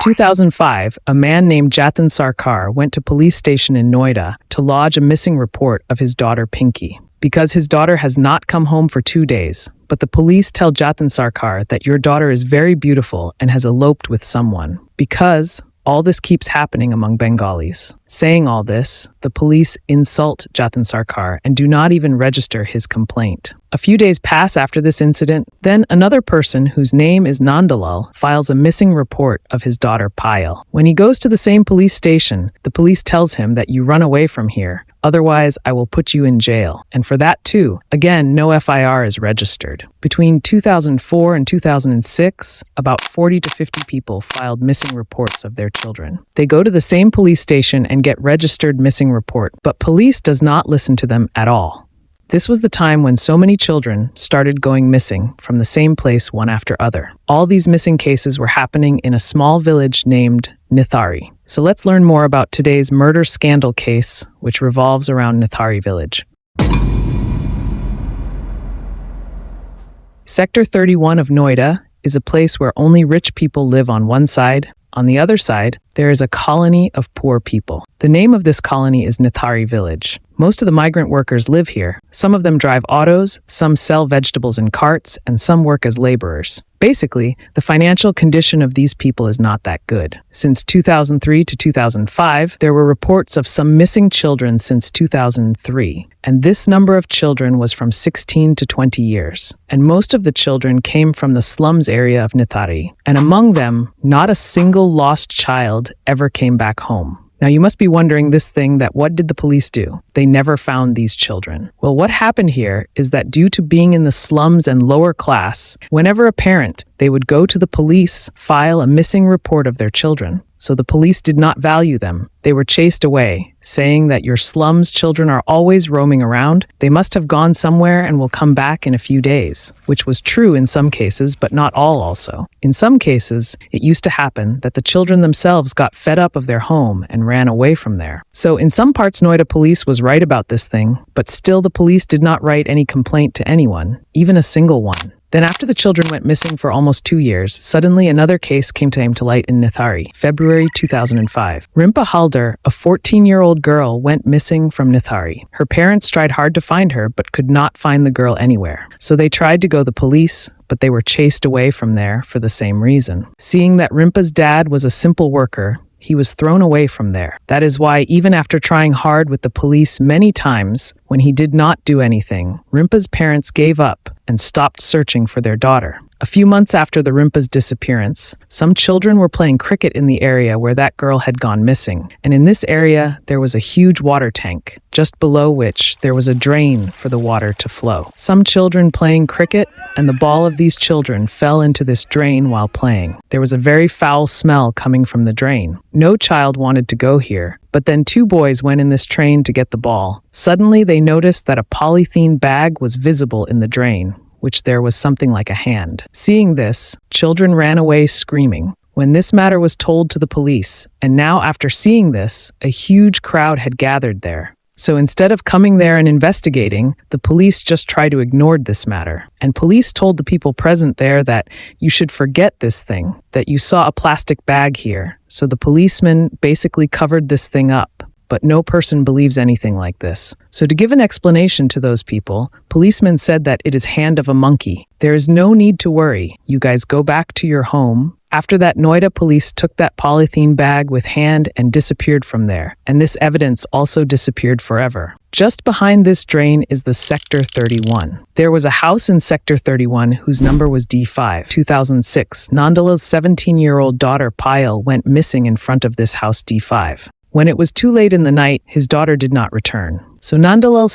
2005, a man named Jatin Sarkar went to police station in Noida to lodge a missing report of his daughter Pinky. Because his daughter has not come home for 2 days, but the police tell Jatin Sarkar that your daughter is very beautiful and has eloped with someone. Because all this keeps happening among Bengalis. Saying all this, the police insult Jatin Sarkar and do not even register his complaint. A few days pass after this incident, then another person whose name is Nandalal files a missing report of his daughter Payal. When he goes to the same police station, the police tells him that you run away from here, otherwise I will put you in jail. And for that too, again, no FIR is registered. Between 2004 and 2006, about 40 to 50 people filed missing reports of their children. They go to the same police station and get registered missing report, but police does not listen to them at all. This was the time when so many children started going missing from the same place one after other. All these missing cases were happening in a small village named Nithari. So let's learn more about today's murder scandal case, which revolves around Nithari village. Sector 31 of Noida is a place where only rich people live on one side. On the other side, there is a colony of poor people. The name of this colony is Nithari village. Most of the migrant workers live here. Some of them drive autos, some sell vegetables in carts, and some work as laborers. Basically, the financial condition of these people is not that good. Since 2003 to 2005, there were reports of some missing children since 2003, and this number of children was from 16 to 20 years. And most of the children came from the slums area of Nithari, and among them, not a single lost child ever came back home. Now you must be wondering what did the police do? They never found these children. Well, what happened here is that due to being in the slums and lower class, whenever a parent, they would go to the police, file a missing report of their children. So the police did not value them. They were chased away, saying that your slums children are always roaming around. They must have gone somewhere and will come back in a few days, which was true in some cases, but not all also. In some cases, it used to happen that the children themselves got fed up of their home and ran away from there. So in some parts, Noida police was right about this thing, but still the police did not write any complaint to anyone, even a single one. Then after the children went missing for almost 2 years, suddenly another case came to light in Nithari, February 2005. Rimpa Haldar, a 14-year-old girl, went missing from Nithari. Her parents tried hard to find her, but could not find the girl anywhere. So they tried to go to the police, but they were chased away from there for the same reason. Seeing that Rimpa's dad was a simple worker, he was thrown away from there. That is why, even after trying hard with the police many times, when he did not do anything, Rimpa's parents gave up and stopped searching for their daughter. A few months after the Rimpa's disappearance, some children were playing cricket in the area where that girl had gone missing. And in this area, there was a huge water tank, just below which there was a drain for the water to flow. Some children playing cricket, and the ball of these children fell into this drain while playing. There was a very foul smell coming from the drain. No child wanted to go here, but then 2 boys went in this train to get the ball. Suddenly, they noticed that a polythene bag was visible in the drain, which there was something like a hand. Seeing this, children ran away screaming. When this matter was told to the police, and now after seeing this, a huge crowd had gathered there. So instead of coming there and investigating, the police just tried to ignore this matter. And police told the people present there that you should forget this thing, that you saw a plastic bag here. So the policemen basically covered this thing up. But no person believes anything like this. So to give an explanation to those people, policemen said that it is hand of a monkey. There is no need to worry. You guys go back to your home. After that, Noida police took that polythene bag with hand and disappeared from there. And this evidence also disappeared forever. Just behind this drain is the Sector 31. There was a house in Sector 31 whose number was D5. 2006, Nandala's 17-year-old daughter Payal went missing in front of this house D5. When it was too late in the night, his daughter did not return. So Nandalal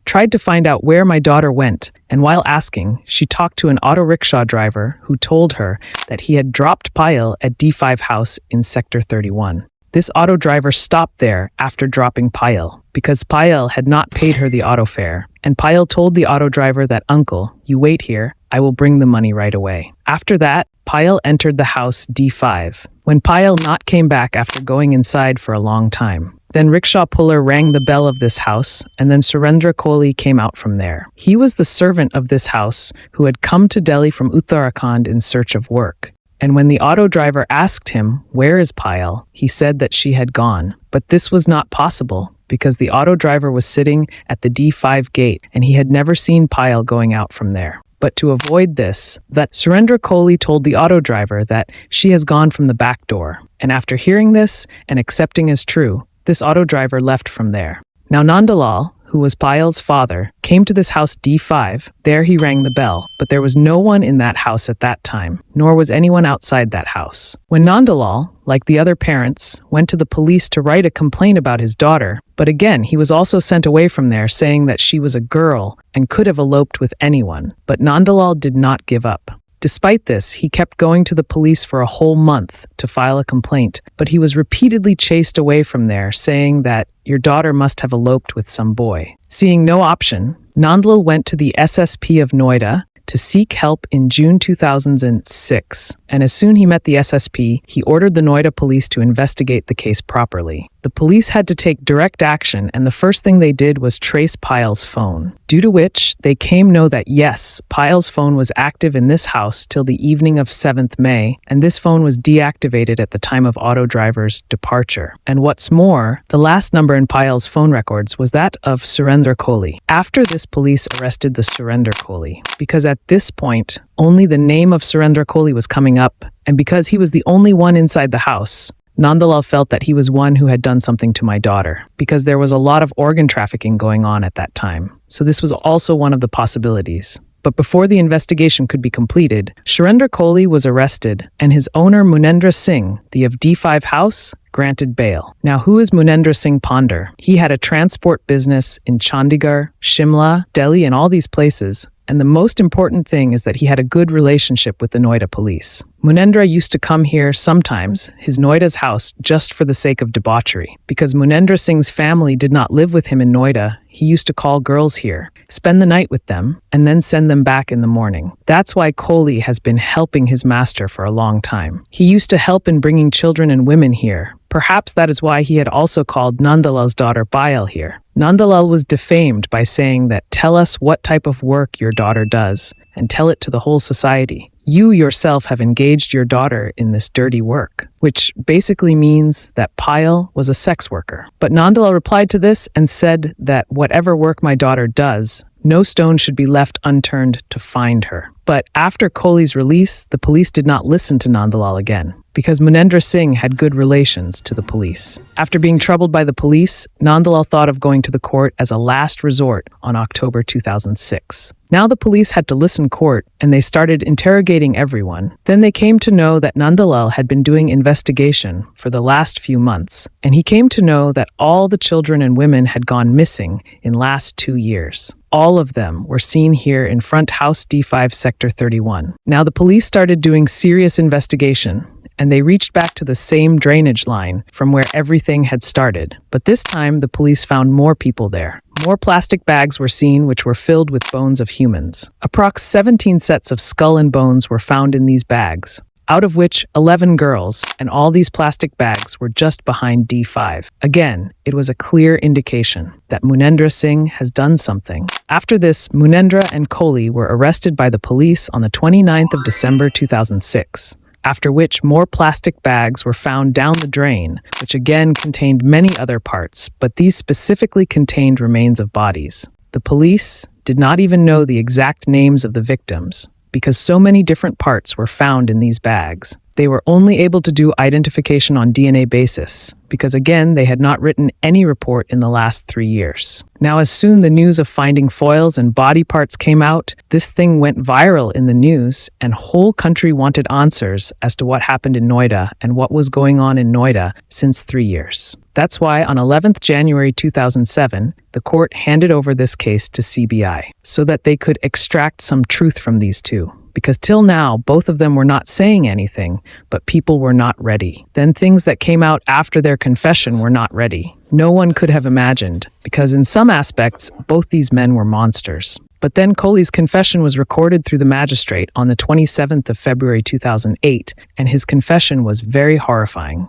tried to find out where my daughter went, and while asking, she talked to an auto rickshaw driver who told her that he had dropped Payal at D5 house in Sector 31. This auto driver stopped there after dropping Payal, because Payal had not paid her the auto fare, and Payal told the auto driver that, "Uncle, you wait here, I will bring the money right away." After that, Payal entered the house D5, when Payal not came back after going inside for a long time. Then rickshaw puller rang the bell of this house, and then Surendra Kohli came out from there. He was the servant of this house who had come to Delhi from Uttarakhand in search of work. And when the auto driver asked him, "Where is Payal?" he said that she had gone. But this was not possible because the auto driver was sitting at the D5 gate and he had never seen Payal going out from there. But to avoid this, that Surendra Kohli told the auto driver that she has gone from the back door. And after hearing this and accepting as true, this auto driver left from there. Now Nandalal, who was Payal's father, came to this house D5. There he rang the bell, but there was no one in that house at that time, nor was anyone outside that house. When Nandalal, like the other parents, went to the police to write a complaint about his daughter, but again he was also sent away from there saying that she was a girl and could have eloped with anyone. But Nandalal did not give up. Despite this, he kept going to the police for a whole month to file a complaint, but he was repeatedly chased away from there, saying that your daughter must have eloped with some boy. Seeing no option, Nandalal went to the SSP of Noida to seek help in June 2006. And as soon he met the SSP, he ordered the Noida police to investigate the case properly. The police had to take direct action, and the first thing they did was trace Payal's phone, due to which they came to know that yes, Payal's phone was active in this house till the evening of 7th May, and this phone was deactivated at the time of auto driver's departure. And what's more, the last number in Payal's phone records was that of Surendra Kohli. After this, police arrested the Surendra Kohli, because at this point, only the name of Surendra Kohli was coming up, and because he was the only one inside the house, Nandalal felt that he was one who had done something to my daughter, because there was a lot of organ trafficking going on at that time. So this was also one of the possibilities. But before the investigation could be completed, Surendra Kohli was arrested, and his owner Munendra Singh, the of D5 house, granted bail. Now, who is Munendra Singh Ponder? He had a transport business in Chandigarh, Shimla, Delhi, and all these places. And the most important thing is that he had a good relationship with the Noida police. Munendra used to come here sometimes, his Noida's house, just for the sake of debauchery. Because Munendra Singh's family did not live with him in Noida, he used to call girls here, spend the night with them, and then send them back in the morning. That's why Kohli has been helping his master for a long time. He used to help in bringing children and women here. Perhaps that is why he had also called Nandalal's daughter Payal here. Nandalal was defamed by saying that, "Tell us what type of work your daughter does, and tell it to the whole society. You yourself have engaged your daughter in this dirty work," which basically means that Payal was a sex worker. But Nandalal replied to this and said that whatever work my daughter does, no stone should be left unturned to find her. But after Kohli's release, the police did not listen to Nandalal again, because Munendra Singh had good relations to the police. After being troubled by the police, Nandalal thought of going to the court as a last resort on October 2006. Now the police had to listen court, and they started interrogating everyone. Then they came to know that Nandalal had been doing investigation for the last few months, and he came to know that all the children and women had gone missing in last 2 years. All of them were seen here in front house D5 sector 31. Now the police started doing serious investigation, and they reached back to the same drainage line from where everything had started. But this time, the police found more people there. More plastic bags were seen which were filled with bones of humans. Approx 17 sets of skull and bones were found in these bags, out of which 11 girls, and all these plastic bags were just behind D5. Again, it was a clear indication that Munendra Singh has done something. After this, Munendra and Kohli were arrested by the police on the 29th of December 2006. After which more plastic bags were found down the drain, which again contained many other parts, but these specifically contained remains of bodies. The police did not even know the exact names of the victims, because so many different parts were found in these bags. They were only able to do identification on DNA basis, because again, they had not written any report in the last 3 years. Now, as soon the news of finding foils and body parts came out, this thing went viral in the news, and whole country wanted answers as to what happened in Noida and what was going on in Noida since 3 years. That's why on 11th January 2007, the court handed over this case to CBI, so that they could extract some truth from these two. Because till now, both of them were not saying anything, but people were not ready. Then things that came out after their confession were not ready. No one could have imagined, because in some aspects, both these men were monsters. But then Kohli's confession was recorded through the magistrate on the 27th of February 2008, and his confession was very horrifying.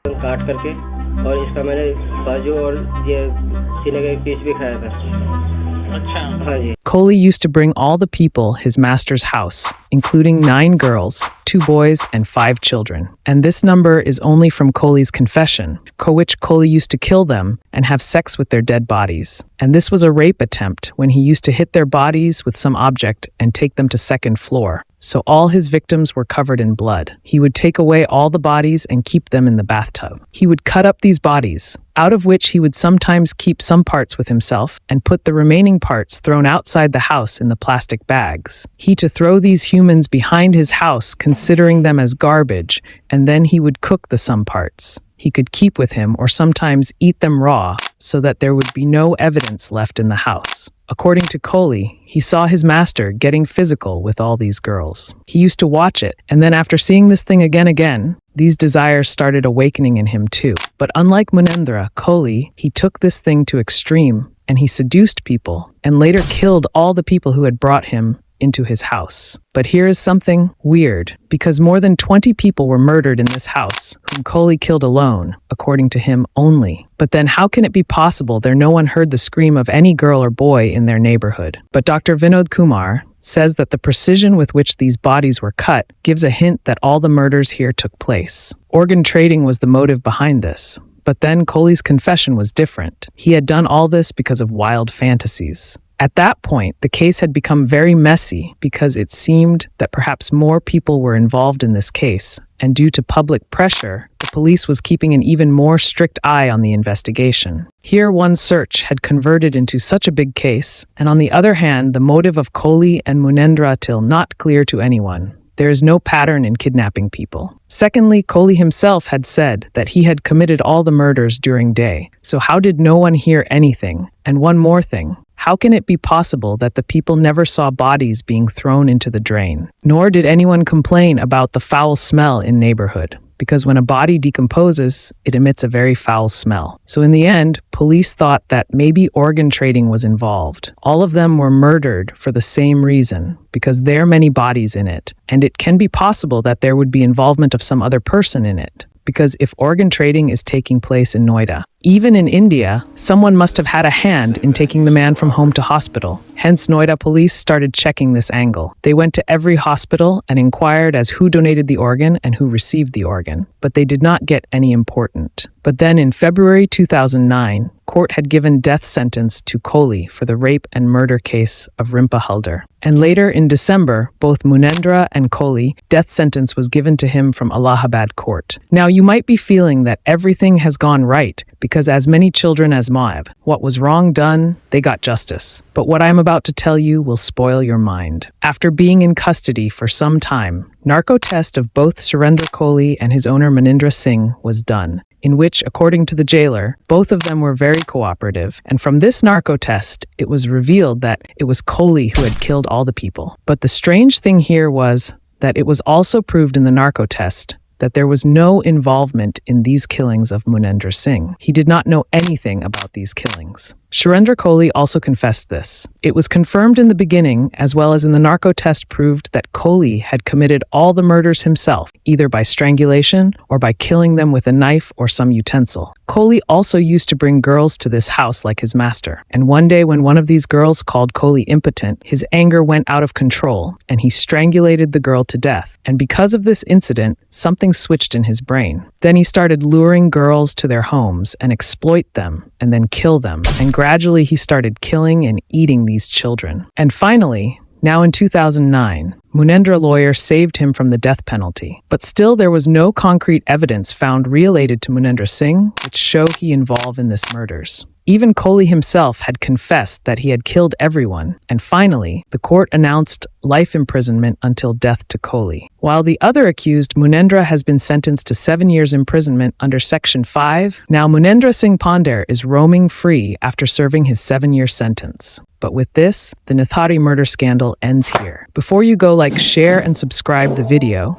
काट करके और इसका मैंने बाजू और ये सीने का एक पीस भी खाया था। अच्छा। हाँ जी। Kohli used to bring all the people his master's house, including 9 girls, 2 boys, and 5 children. And this number is only from Kohli's confession, which Kohli used to kill them and have sex with their dead bodies. And this was a rape attempt when he used to hit their bodies with some object and take them to second floor. So all his victims were covered in blood. He would take away all the bodies and keep them in the bathtub. He would cut up these bodies, out of which he would sometimes keep some parts with himself and put the remaining parts thrown outside the house in the plastic bags. He to throw these humans behind his house, considering them as garbage, and then he would cook the some parts he could keep with him or sometimes eat them raw so that there would be no evidence left in the house. According to Kohli, he saw his master getting physical with all these girls. He used to watch it, and then after seeing this thing again, these desires started awakening in him too. But unlike Munendra, Kohli, he took this thing to extreme, and he seduced people, and later killed all the people who had brought him into his house. But here is something weird, because more than 20 people were murdered in this house, whom Kohli killed alone, according to him only. But then how can it be possible that no one heard the scream of any girl or boy in their neighborhood? But Dr. Vinod Kumar says that the precision with which these bodies were cut gives a hint that all the murders here took place. Organ trading was the motive behind this. But then Kohli's confession was different. He had done all this because of wild fantasies. At that point, the case had become very messy because it seemed that perhaps more people were involved in this case, and due to public pressure, the police was keeping an even more strict eye on the investigation. Here, one search had converted into such a big case, and on the other hand, the motive of Kohli and Munendra till not clear to anyone. There is no pattern in kidnapping people. Secondly, Kohli himself had said that he had committed all the murders during day, so how did no one hear anything? And one more thing. How can it be possible that the people never saw bodies being thrown into the drain? Nor did anyone complain about the foul smell in neighborhood, because when a body decomposes, it emits a very foul smell. So in the end, police thought that maybe organ trading was involved. All of them were murdered for the same reason, because there are many bodies in it, and it can be possible that there would be involvement of some other person in it. Because if organ trading is taking place in Noida, even in India, someone must have had a hand in taking the man from home to hospital. Hence, Noida police started checking this angle. They went to every hospital and inquired as who donated the organ and who received the organ, but they did not get any important. But then in February 2009, court had given death sentence to Kohli for the rape and murder case of Rimpa Halder. And later in December, both Munendra and Kohli, death sentence was given to him from Allahabad court. Now you might be feeling that everything has gone right because as many children as Moab, what was wrong done, they got justice. But what I'm about to tell you will spoil your mind. After being in custody for some time, narco test of both Surendra Kohli and his owner Manindra Singh was done, in which, according to the jailer, both of them were very cooperative. And from this narco test, it was revealed that it was Kohli who had killed all the people. But the strange thing here was that it was also proved in the narco test that there was no involvement in these killings of Munendra Singh. He did not know anything about these killings. Surendra Kohli also confessed this. It was confirmed in the beginning, as well as in the narco test proved that Kohli had committed all the murders himself, either by strangulation or by killing them with a knife or some utensil. Kohli also used to bring girls to this house like his master. And one day when one of these girls called Kohli impotent, his anger went out of control and he strangulated the girl to death. And because of this incident, something switched in his brain. Then he started luring girls to their homes and exploit them and then kill them. And gradually he started killing and eating these children. And finally, now in 2009, Munendra lawyer saved him from the death penalty. But still there was no concrete evidence found related to Munendra Singh, which show he involved in this murders. Even Kohli himself had confessed that he had killed everyone, and finally, the court announced life imprisonment until death to Kohli. While the other accused, Munendra, has been sentenced to 7 years imprisonment under Section 5, now Munendra Singh Pandher is roaming free after serving his 7-year sentence. But with this, the Nithari murder scandal ends here. Before you go, like, share and subscribe the video.